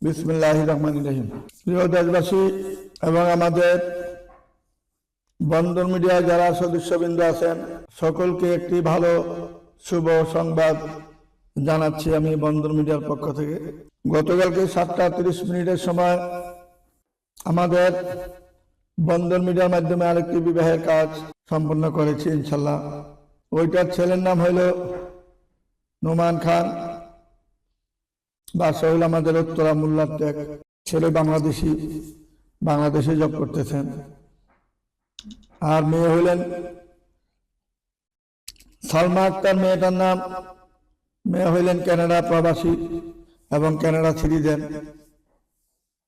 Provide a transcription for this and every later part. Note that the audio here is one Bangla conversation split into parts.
বিসমিল্লাহির রহমানির রহিম। প্রিয় দেশবাসী এবং আমাদের বন্দর মিডিয়া যারা সদস্যবৃন্দ আছেন, সকলকে একটি ভালো শুভ সংবাদ জানাচ্ছি আমি বন্দর মিডিয়ার পক্ষ থেকে। গতকালকে 7:30 সময় আমাদের বন্দর মিডিয়ার মাধ্যমে আরেকটি বিবাহের কাজ সম্পন্ন করেছি ইনশাল্লাহ। ওইটার ছেলের নাম হইল নোমান খান, বাসা হইল আমাদের উত্তরা মোল্লার টেক। ছেলে বাংলাদেশে জব করতেছেন। আর মেয়ে হইলেন সালমা আক্তার, মেয়ে হইলেন কানাডা প্রবাসী এবং কানাডা সিটিজেন।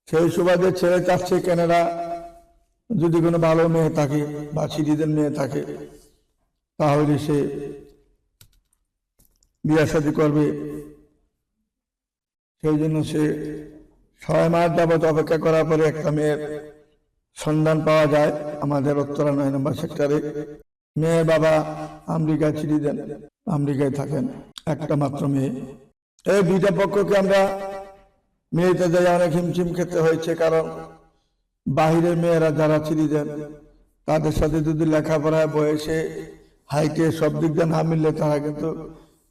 সেই সুবাদে ছেলে চাচ্ছে কানাডা যদি কোনো ভালো মেয়ে থাকে বা সিটিজেন মেয়ে থাকে তাহলে সে বিয়ে শাদী করবে। সেই জন্য সে 6 মাস যাবত অপেক্ষা করার পরে একটা মেয়ের সন্ধান পাওয়া যায় আমাদের উত্তরা 9 নম্বর সেক্টরে। মেয়ের বাবা আমেরিকায় সিটিজেন, আমেরিকায় থাকেন, একটা মাত্র মেয়ে। এই দুইটা পক্ষকে আমরা মেয়েতে যাই অনেক হিমশিম খেতে হয়েছে, কারণ বাহিরের মেয়েরা যারা সিটিজেন তাদের সাথে যদি লেখাপড়ায় বয়সে হাইটে সব দিক দিয়ে না মিললে তারা কিন্তু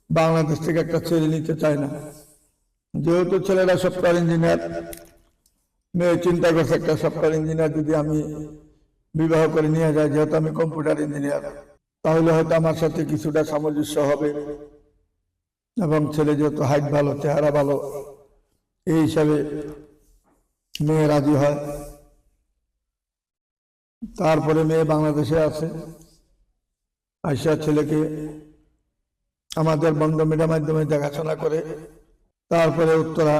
বাংলাদেশ থেকে একটা ছেলে নিতে চায় না। যেহেতু ছেলেরা সফটওয়্যার ইঞ্জিনিয়ার, মেয়ে চিন্তা করছে একটা সফটওয়্যার ইঞ্জিনিয়ার যদি আমি বিবাহ করে নিয়ে যাই, যেহেতু আমি কম্পিউটার ইঞ্জিনিয়ার, তাহলে হয়তো আমার সাথে কিছুটা সামঞ্জস্য হবে এবং ছেলে যেহেতু হাইট ভালো, চেহারা ভালো, এই হিসাবে মেয়ে রাজি হয়। তারপরে মেয়ে বাংলাদেশে আছে, আইসা ছেলেকে আমাদের বন্দর মিডিয়ার মাধ্যমে দেখাশোনা করে তারপরে উত্তরা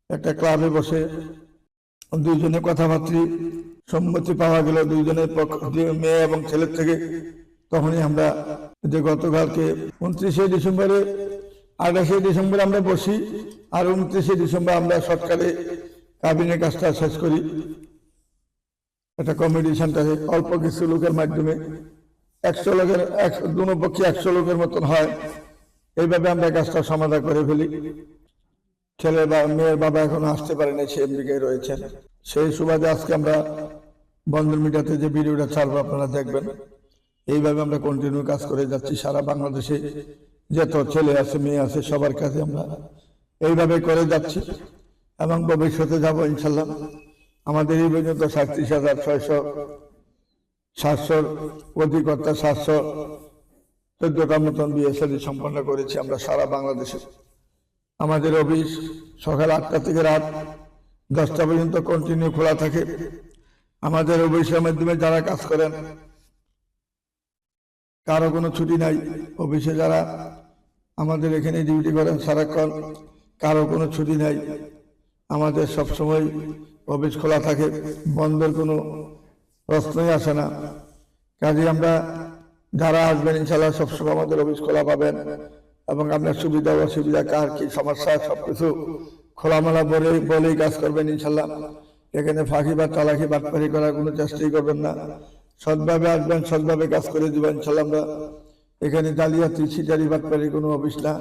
একটা ক্লাবে বসে দুইজনে কথাবার্তা সম্মতি পাওয়া গেল দুইজনের পক্ষ, মেয়ে এবং ছেলের থেকে। তখনই আমরা যে গতকালকে 29শে ডিসেম্বরে 28শে ডিসেম্বর আমরা বসি, আর 29শে ডিসেম্বর আমরা সরকারে কাবিনের কাজটা শেষ করি একটা কমিটি সেন্টারে অল্প কিছু লোকের মাধ্যমে। 100 লোকের দুনো পক্ষে 100 লোকের মতন হয়। এইভাবে আমরা কাজটা সমাধান করে ফেলি। ছেলে বা মেয়ের বাবা এখনো আসতে পারেনি, সে আমেরিকায় রয়েছেন। সেই সুবাদে আজকে আমরা বন্দর মিডিয়াতে যে ভিডিওটা ছাড়বো আপনারা দেখবেন। এইভাবে আমরা কন্টিনিউ কাজ করে যাচ্ছি সারা বাংলাদেশে যত ছেলে আছে মেয়ে আছে সবার কাছে আমরা এইভাবে করে যাচ্ছি এবং ভবিষ্যতে যাবো ইনশাল্লাহ। আমাদের এই পর্যন্ত 37,600 অধিকর্তা 714টা মতন বিয়ে শাদী সম্পন্ন করেছি আমরা সারা বাংলাদেশে। আমাদের অফিস সকাল 8টা থেকে রাত 10টা পর্যন্ত কন্টিনিউ খোলা থাকে। আমাদের অফিসের মাধ্যমে যারা কাজ করেন কারো কোনো ছুটি নাই। অফিসে যারা আমাদের এখানে ডিউটি করেন সারাক্ষণ কারো কোনো ছুটি নাই। আমাদের সবসময় অফিস খোলা থাকে, বন্ধের কোনো প্রশ্নই আসে না। কাজে আমরা যারা আসবেন ইনশাল্লাহ সবসময় আমাদের অফিস খোলা পাবেন এবং আপনার সুবিধা অসুবিধা কার কি সমস্যা সবকিছু খোলামেলা বলেই কাজ করবেন ইনশাল্লাহ। এখানে ফাঁকি বা চালাকি বাটপারি করার কোনো চেষ্টাই করবেন না। সৎভাবে আসবেন, সৎভাবে কাজ করে দিবেন ইনশাল্লাহ। আমরা এখানে জালিয়াতি সিটারি বাটপারি কোনো অফিস না।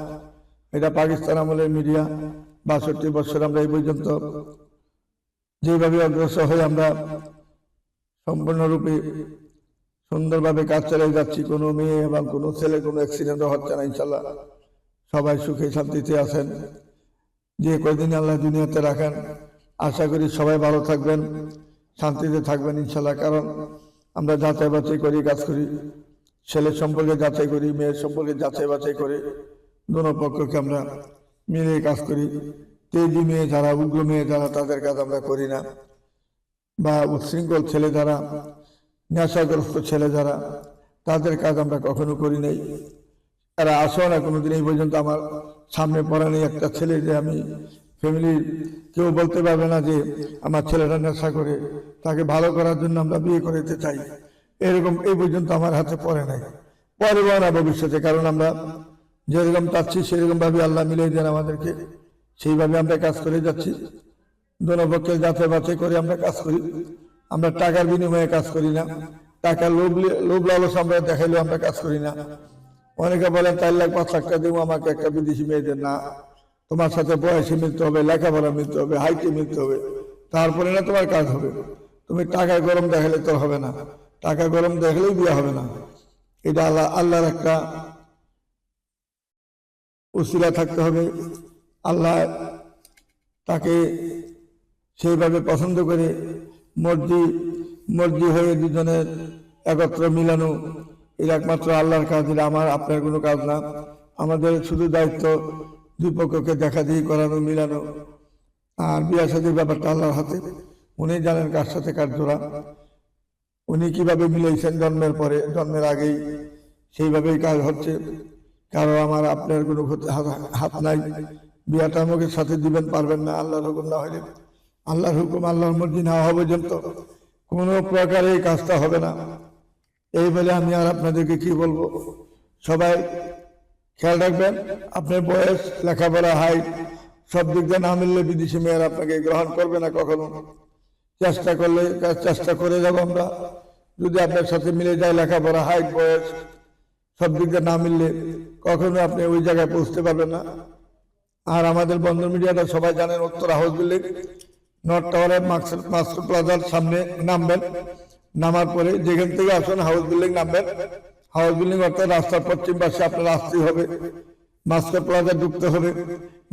এটা পাকিস্তান আমলের মিডিয়া। 62 বছর আমরা এই পর্যন্ত যেভাবে অগ্রসর হয়ে আমরা সম্পূর্ণরূপে সুন্দরভাবে কাজ চালিয়ে যাচ্ছি। কোনো মেয়ে এবং কোনো ছেলে কোনো অ্যাক্সিডেন্টও হচ্ছে না ইনশাল্লাহ। সবাই সুখে শান্তিতে আছেন। যে কয়দিন আল্লাহ দুনিয়াতে রাখেন আশা করি সবাই ভালো থাকবেন, শান্তিতে থাকবেন ইনশাল্লাহ। কারণ আমরা যাচাই বাছাই করি কাজ করি, ছেলের সম্পর্কে যাচাই করি, মেয়ের সম্পর্কে যাচাই বাছাই করে দোনো পক্ষকে আমরা মিলে কাজ করি। তেজি মেয়ে যারা, উগ্র মেয়ে যারা, তাদের কাজ আমরা করি না। বা উচ্ছৃঙ্খল ছেলে যারা, নেশাগ্রস্ত ছেলে যারা, তাদের কাজ আমরা কখনো করি নাই। তারা আসো না কোনোদিন এই পর্যন্ত আমার সামনে পড়া নেই একটা ছেলে যে আমি ফ্যামিলির কেউ বলতে পারবে না যে আমার ছেলেটা নেশা করে, তাকে ভালো করার জন্য আমরা বিয়ে করতে চাই, এরকম এই পর্যন্ত আমার হাতে পড়ে নাই, পড়বো না ভবিষ্যতে। কারণ আমরা যেরকম চাচ্ছি সেরকম ভাবে আল্লাহ মিলিয়ে দেন আমাদেরকে, সেইভাবে আমরা কাজ করে যাচ্ছি। দোনো পক্ষে যাচাই বাছাই করে আমরা কাজ করি। আমরা টাকার বিনিময়ে কাজ করি না, টাকার লোভ লালস আমরা দেখাইলেও আমরা কাজ করি না। অনেকে বলেন 4 লাখ 5 লাখ টাকা দেবো আমাকে একটা বিদেশি মেয়েদের, না, তোমার সাথে বয়সে মিলতে হবে, লেখাপড়া মিলতে হবে, হাইটে মিলতে হবে, তারপরে না তোমার কাজ হবে। তুমি টাকায় গরম দেখালে তো হবে না, টাকা গরম দেখালেই বিয়ে হবে না। এটা আল্লাহর একটা উসিলা থাকতে হবে। আল্লাহ তাকে সেইভাবে পছন্দ করে মর্জি হয়ে দুজনের একত্র মিলানো, এটা একমাত্র আল্লাহর কাজ, এটা আমার আপনার কোনো কাজ না। আমাদের শুধু দায়িত্ব দুই পক্ষকে দেখা দিয়ে করানো, মিলানো। আর বিয়া শাদীর ব্যাপারটা আল্লাহর হাতে, উনি জানেন কার সাথে কার জোড়া, উনি কিভাবে মিলাইছেন জন্মের পরে, জন্মের আগেই সেইভাবেই কাজ হচ্ছে। কারো আমার আপনার কোনো হাত নাই। বিয়াটা আমাকে সাথে দিবেন পারবেন না, আল্লাহর হুকুম না হলে, আল্লাহর হুকুম আল্লাহর মর্জি না হওয়া পর্যন্ত কোনো প্রকারে এই কাজটা হবে না। এই বলে আমি আর আপনাদেরকে কি বলবো, সবাই খেয়াল রাখবেন। আপনার বয়স, লেখাপড়া, হাইট সব দিক দিয়ে না মিললে বিদেশি মেয়েরা আপনাকে গ্রহণ করবে না কখনো। চেষ্টা করে যাবো আমরা, যদি আপনার সাথে মিলে যায় লেখাপড়া, হাইট, বয়স সব দিক দিয়ে না মিললে কখনো আপনি ওই জায়গায় পৌঁছতে পারবেন না। আর আমাদের বন্দর মিডিয়াটা সবাই জানেন, উত্তর হাউস বিল্ডিং নর্থ টাওয়ারের মাস্টার প্লাজার সামনে নামবেন, নামার পরে যেখান থেকে আসুন হাউস বিল্ডিং নামবেন। হাউস বিল্ডিং অর্থাৎ রাস্তার পশ্চিম পাশে আপনার আসতেই হবে, মাস্টার প্লাজা ঢুকতে হবে।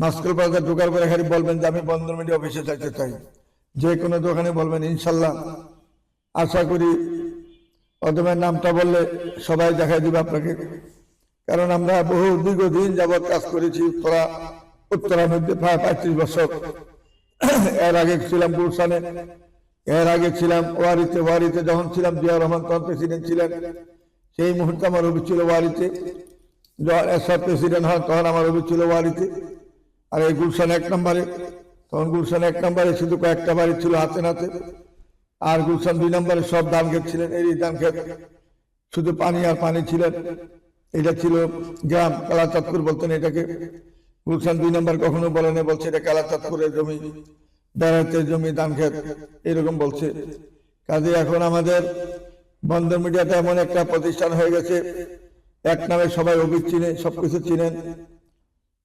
মাস্টার প্লাজা ঢুকার পরে খালি বলবেন যে আমি বন্দর মিডিয়া অফিসে যাইতে চাই, যে কোনো দোকানে বলবেন, ইনশাল্লাহ আশা করি অদমের নামটা বললে সবাই দেখাই দিবে আপনাকে। কারণ আমরা বহু দীর্ঘদিন যাবৎ কাজ করেছি উত্তরার মধ্যে, প্রায় 35 বছর। এর আগে ছিলাম গুলশানে, এর আগে ছিলাম ওয়ারিতে যখন ছিলাম, জিয়া রহমান তখন প্রেসিডেন্ট ছিলেন, সেই মুহূর্তে আমার অফিস ছিল ওয়ারিতে। যখন এরশাদ প্রেসিডেন্ট হন তখন আমার অফিস ছিল ওয়ারিতে। আর এই গুলশান 1 নম্বরে, তখন গুলশান 1 নম্বরে শুধু কয়েকটা বাড়ি ছিল হাতে নাতে। আর গুলশান 2 নম্বরে সব ধান ক্ষেত ছিলেন, এই ধান ক্ষেত শুধু পানি আর পানি ছিলেন। এটা ছিল গ্রাম, কালাচাঁদপুর বলতেন এটাকে। গুলশান 2 নম্বর কখনো বলে না, বলছে এটা কালাচাঁদপুরের জমি, বেড়াতে জমি, ধান ক্ষেত এরকম বলছে। কাজে এখন আমাদের বন্দর মিডিয়াতে এমন একটা প্রতিষ্ঠান হয়ে গেছে, এক নামে সবাই অফিস চিনে, সবকিছু চিনেন।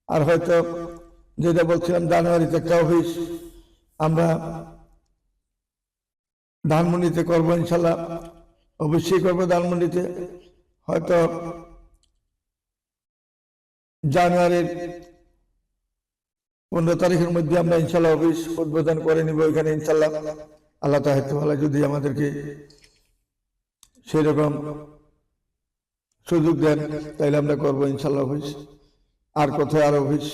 আর হয়তো যেটা বলছিলাম, জানুয়ারিতে একটা অফিস আমরা ধানমন্ডিতে করবো, ইনশাল্লাহ অবশ্যই করবো ধানমন্ডিতে। হয়তো জানুয়ারির 15 তারিখের মধ্যে আমরা ইনশাল্লাহ অফিস উদ্বোধন করে নিব এখানে, ইনশাল্লাহ আল্লাহ তাআলা যদি আমাদেরকে সেরকম সুযোগ দেন তাইলে আমরা করবো ইনশাল্লাহ অফিস। আর কোথায় আর অফিস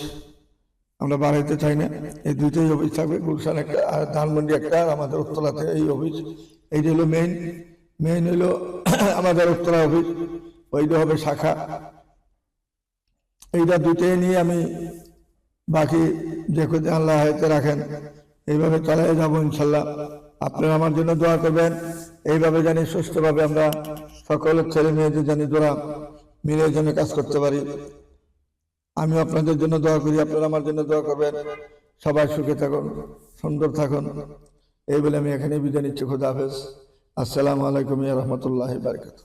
আমরা বাড়াইতে চাই না, এই দুইটাই অফিস থাকবে, গুলশান একটা আর ধানমন্ডি একটা, আমাদের উত্তরাতে এই অফিস। এইটা হলো মেইন হইলো আমাদের উত্তরা অফিস, ওইটা হবে শাখা। এইটা দুইটাই নিয়ে আমি বাকি যে কোথায় আল্লাহ হায়াতে রাখেন এইভাবে চালিয়ে যাবো ইনশাল্লাহ। আপনারা আমার জন্য দোয়া করবেন, এইভাবে জানি সুস্থভাবে আমরা সকলের ছেলে মেয়েদের জানি দোয়া মিলে যেন কাজ করতে পারি। আমি আপনাদের জন্য দোয়া করি, আপনারা আমার জন্য দোয়া করবেন। সবাই সুখে থাকুন, সুন্দর থাকুন, এই বলে আমি এখানে বিদায় নিচ্ছি। খুদা হাফেজ। আসসালামু আলাইকুম ওয়া রাহমাতুল্লাহি ওয়া বারাকাতুহু।